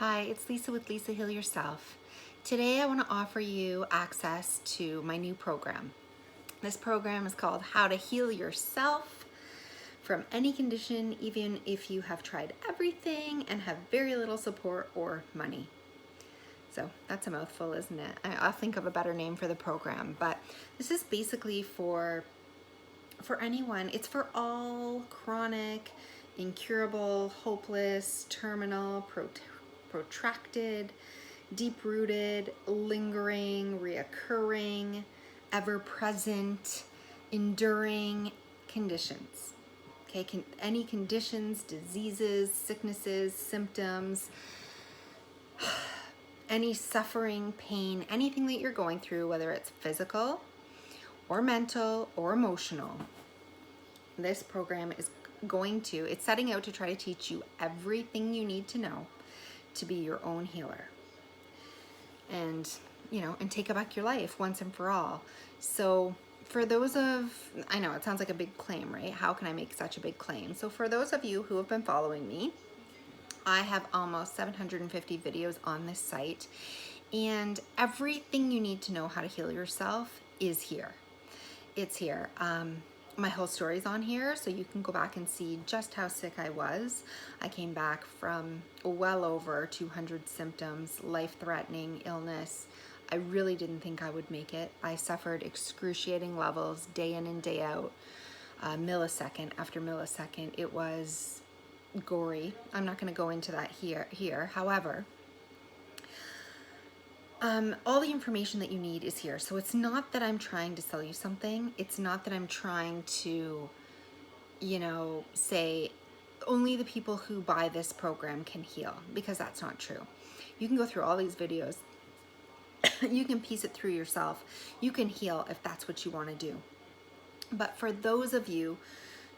Hi, it's Lisa with Lisa Heal Yourself. Today I want to offer you access to my new program. This program is called How to Heal Yourself from Any Condition, even if you have tried everything and have very little support or money. So that's a mouthful, isn't it? I'll think of a better name for the program, but this is basically for anyone. It's for all chronic, incurable, hopeless, terminal, protracted, deep-rooted, lingering, reoccurring, ever-present, enduring conditions. Okay, any conditions, diseases, sicknesses, symptoms, any suffering, pain, anything that you're going through, whether it's physical or mental or emotional. This program is it's setting out to try to teach you everything you need to know to be your own healer and take back your life once and for all. So for those I know it sounds like a big claim, right? How can I make such a big claim? So for those of you who have been following me, I have almost 750 videos on this site, and everything you need to know how to heal yourself is here. It's here. My whole story's on here, so you can go back and see just how sick I was. I came back from well over 200 symptoms, life-threatening illness. I really didn't think I would make it. I suffered excruciating levels day in and day out, millisecond after millisecond. It was gory. I'm not going to go into that here. However, all the information that you need is here. So it's not that I'm trying to sell you something. It's not that I'm trying to, say only the people who buy this program can heal, because that's not true. You can go through all these videos. You can piece it through yourself. You can heal if that's what you want to do. But for those of you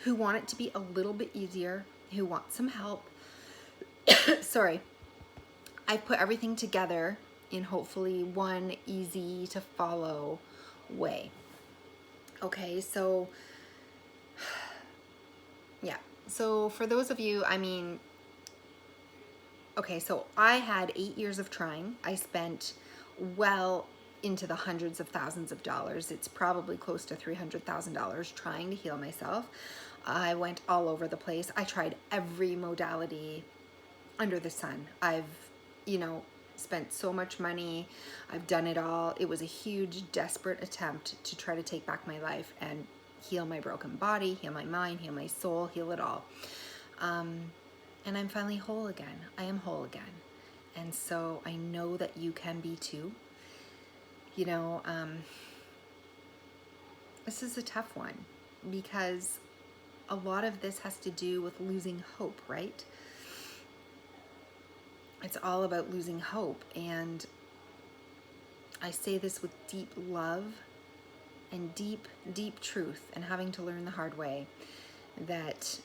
who want it to be a little bit easier, who want some help, sorry, I put everything together in hopefully one easy to follow way. Okay, so yeah, so for those of you, okay, so I had 8 years of trying. I spent well into the hundreds of thousands of dollars. It's probably close to $300,000 trying to heal myself. I went all over the place. I tried every modality under the sun. I've, spent so much money. I've done it all. It was a huge, desperate attempt to try to take back my life and heal my broken body, heal my mind, heal my soul, heal it all. And I'm finally whole again. I am whole again. And so I know that you can be too. This is a tough one because a lot of this has to do with losing hope, right? It's all about losing hope, and I say this with deep love and deep, deep truth, and having to learn the hard way that,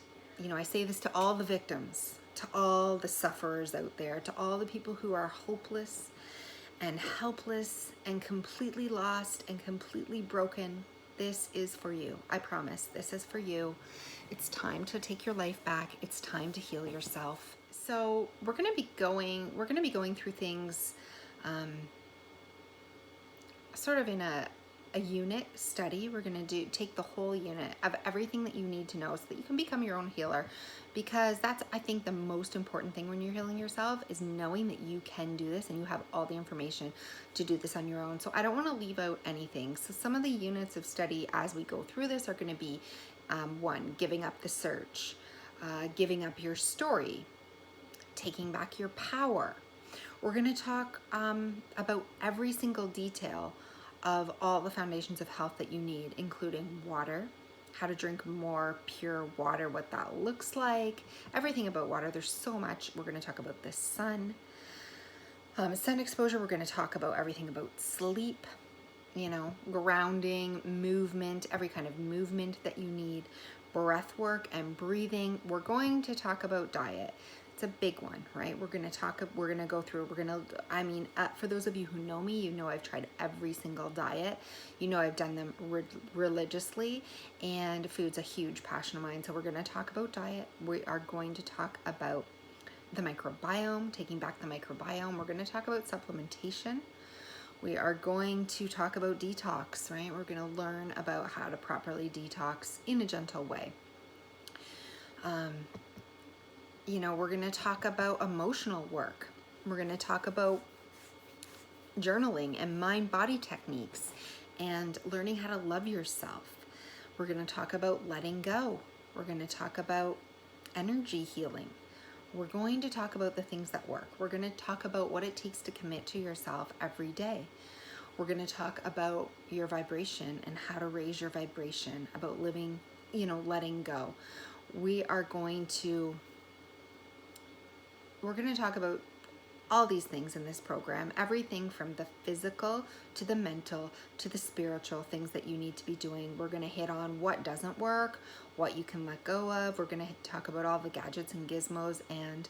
I say this to all the victims, to all the sufferers out there, to all the people who are hopeless and helpless and completely lost and completely broken. This is for you. I promise. This is for you. It's time to take your life back. It's time to heal yourself. So we're going to be going through things sort of in a unit study. We're going to take the whole unit of everything that you need to know so that you can become your own healer, because that's, I think, the most important thing when you're healing yourself is knowing that you can do this and you have all the information to do this on your own. So I don't want to leave out anything. So some of the units of study as we go through this are going to be 1, giving up the search, giving up your story, taking back your power. We're going to talk about every single detail of all the foundations of health that you need, including water, how to drink more pure water, what that looks like, everything about water. There's so much. We're going to talk about the sun, sun exposure. We're going to talk about everything about sleep, grounding, movement, every kind of movement that you need, breath work and breathing. We're going to talk about diet. It's a big one, right? For those of you who know me, I've tried every single diet. I've done them religiously, and food's a huge passion of mine. So we're going to talk about diet. We are going to talk about the microbiome, taking back the microbiome. We're going to talk about supplementation. We are going to talk about detox, right? We're going to learn about how to properly detox in a gentle way. We're going to talk about emotional work. We're going to talk about journaling and mind-body techniques and learning how to love yourself. We're going to talk about letting go. We're going to talk about energy healing. We're going to talk about the things that work. We're going to talk about what it takes to commit to yourself every day. We're going to talk about your vibration and how to raise your vibration, about living, letting go. We're going to talk about all these things in this program, everything from the physical to the mental to the spiritual things that you need to be doing. We're going to hit on what doesn't work, what you can let go of. We're going to talk about all the gadgets and gizmos and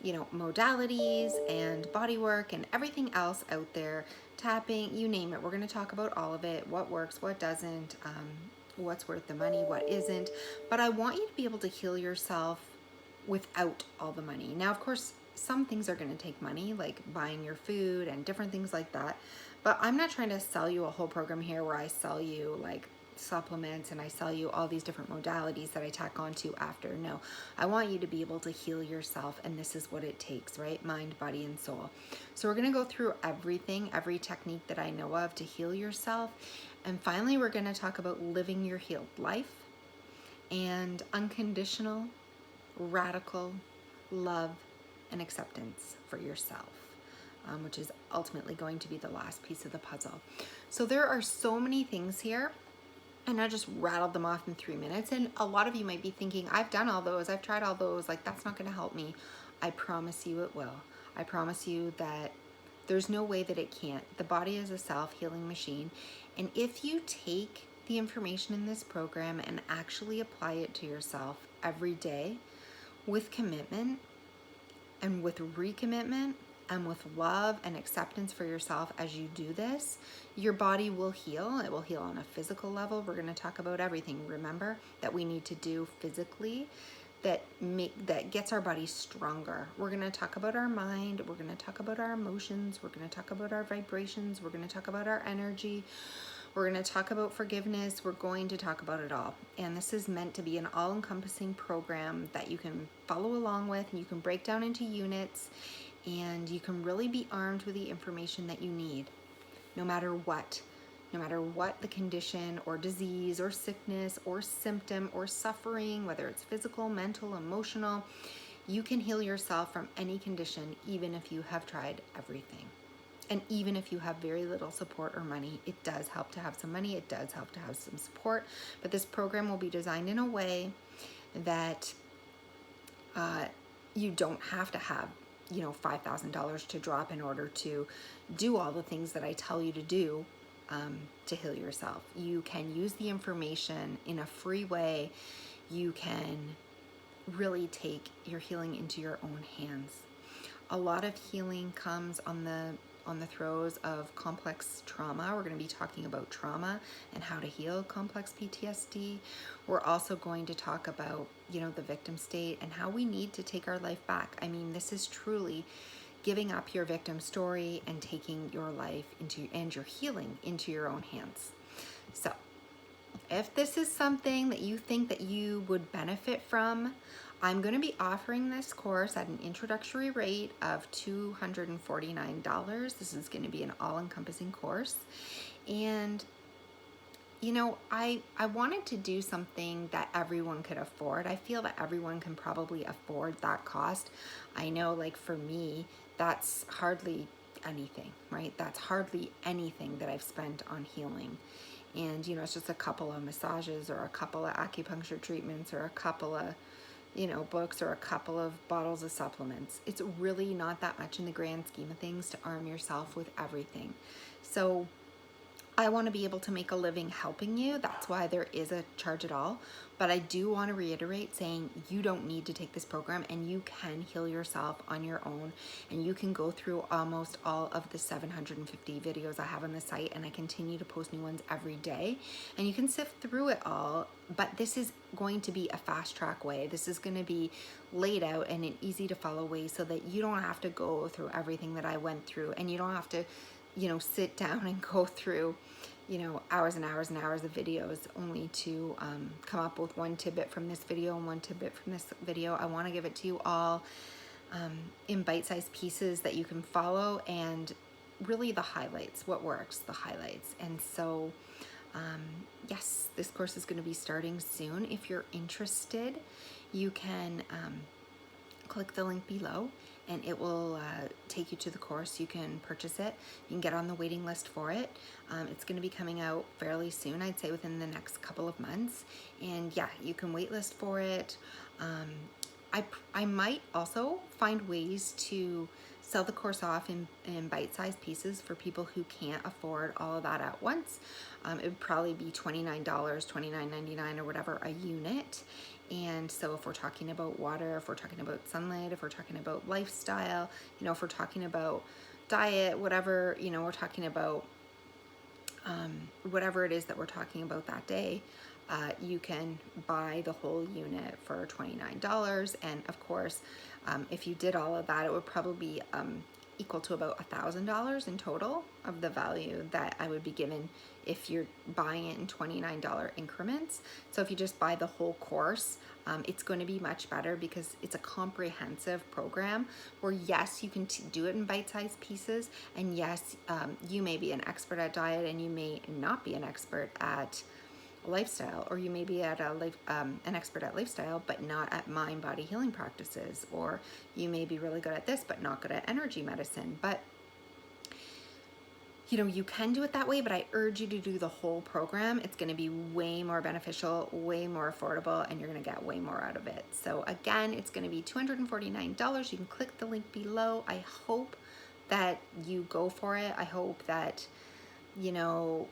modalities and body work and everything else out there, tapping, you name it. We're going to talk about all of it, what works, what doesn't, what's worth the money, what isn't. But I want you to be able to heal yourself without all the money. Now, of course, some things are going to take money, like buying your food and different things like that. But I'm not trying to sell you a whole program here where I sell you like supplements and I sell you all these different modalities that I tack onto after. No, I want you to be able to heal yourself, and this is what it takes, right? Mind, body, and soul. So we're going to go through everything, every technique that I know of to heal yourself. And finally, we're going to talk about living your healed life and unconditional, radical love and acceptance for yourself, which is ultimately going to be the last piece of the puzzle. So there are so many things here, and I just rattled them off in 3 minutes. And a lot of you might be thinking, I've done all those, I've tried all those, like that's not going to help me. I promise you it will. I promise you that there's no way that it can't. The body is a self-healing machine. And if you take the information in this program and actually apply it to yourself every day with commitment, and with recommitment and with love and acceptance for yourself as you do this, your body will heal. It will heal on a physical level. We're going to talk about everything, remember, that we need to do physically that gets our body stronger. We're going to talk about our mind. We're going to talk about our emotions. We're going to talk about our vibrations. We're going to talk about our energy. We're going to talk about forgiveness. We're going to talk about it all. And this is meant to be an all-encompassing program that you can follow along with, and you can break down into units, and you can really be armed with the information that you need, no matter what the condition or disease or sickness or symptom or suffering, whether it's physical, mental, emotional. You can heal yourself from any condition, even if you have tried everything. And even if you have very little support or money, it does help to have some money. It does help to have some support. But this program will be designed in a way that you don't have to have, $5,000 to drop in order to do all the things that I tell you to do to heal yourself. You can use the information in a free way. You can really take your healing into your own hands. A lot of healing comes on the throes of complex trauma. We're going to be talking about trauma and how to heal complex PTSD. We're also going to talk about, the victim state and how we need to take our life back. I mean, this is truly giving up your victim story and taking your life and your healing into your own hands. So if this is something that you think that you would benefit from, I'm going to be offering this course at an introductory rate of $249. This is going to be an all-encompassing course. And, I wanted to do something that everyone could afford. I feel that everyone can probably afford that cost. I know, like for me, that's hardly anything, right? That's hardly anything that I've spent on healing. And, it's just a couple of massages or a couple of acupuncture treatments or a couple of books or a couple of bottles of supplements. It's really not that much in the grand scheme of things to arm yourself with everything. So I want to be able to make a living helping you. That's why there is a charge at all. But I do want to reiterate saying you don't need to take this program, and you can heal yourself on your own, and you can go through almost all of the 750 videos I have on the site, and I continue to post new ones every day, and you can sift through it all. But this is going to be a fast track way. This is going to be laid out in an easy to follow way so that you don't have to go through everything that I went through, and you don't have to, you know, sit down and go through, you know, hours and hours and hours of videos only to come up with one tidbit from this video and one tidbit from this video. I want to give it to you all in bite-sized pieces that you can follow, and really the highlights, what works, the highlights. And so yes, this course is going to be starting soon. If you're interested, you can click the link below, and it will take you to the course. You can purchase it. You can get on the waiting list for it. It's going to be coming out fairly soon, I'd say within the next couple of months. And yeah, you can wait list for it. I might also find ways to sell the course off in bite-sized pieces for people who can't afford all of that at once. It would probably be $29, $29.99 or whatever a unit. And so if we're talking about water, if we're talking about sunlight, if we're talking about lifestyle, you know, if we're talking about diet, whatever, you know, we're talking about whatever it is that we're talking about that day, you can buy the whole unit for $29. And of course, if you did all of that, it would probably be equal to about $1,000 in total of the value that I would be given if you're buying it in $29 increments. So if you just buy the whole course, it's going to be much better because it's a comprehensive program where yes, you can do it in bite-sized pieces, and yes, you may be an expert at diet and you may not be an expert at lifestyle, or you may be at an expert at lifestyle but not at mind body healing practices, or you may be really good at this but not good at energy medicine. But you know, you can do it that way, but I urge you to do the whole program. It's going to be way more beneficial, way more affordable, and you're going to get way more out of it. So again, it's going to be $249. You can click the link below. I hope that you go for it. I hope that, you know,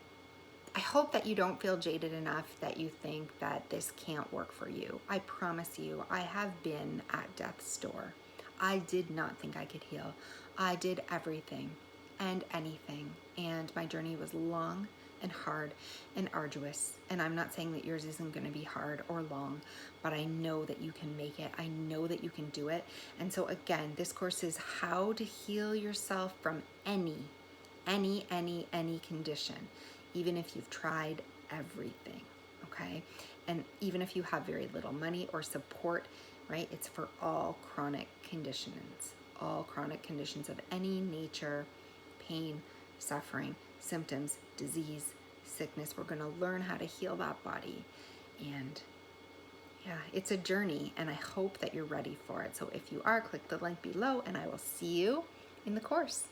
I hope that you don't feel jaded enough that you think that this can't work for you. I promise you, I have been at death's door. I did not think I could heal. I did everything and anything, and my journey was long and hard and arduous. And I'm not saying that yours isn't going to be hard or long, but I know that you can make it. I know that you can do it. And so again, this course is how to heal yourself from any condition, even if you've tried everything, okay? And even if you have very little money or support, right? It's for all chronic conditions of any nature, pain, suffering, symptoms, disease, sickness. We're going to learn how to heal that body. And yeah, it's a journey, and I hope that you're ready for it. So if you are, click the link below, and I will see you in the course.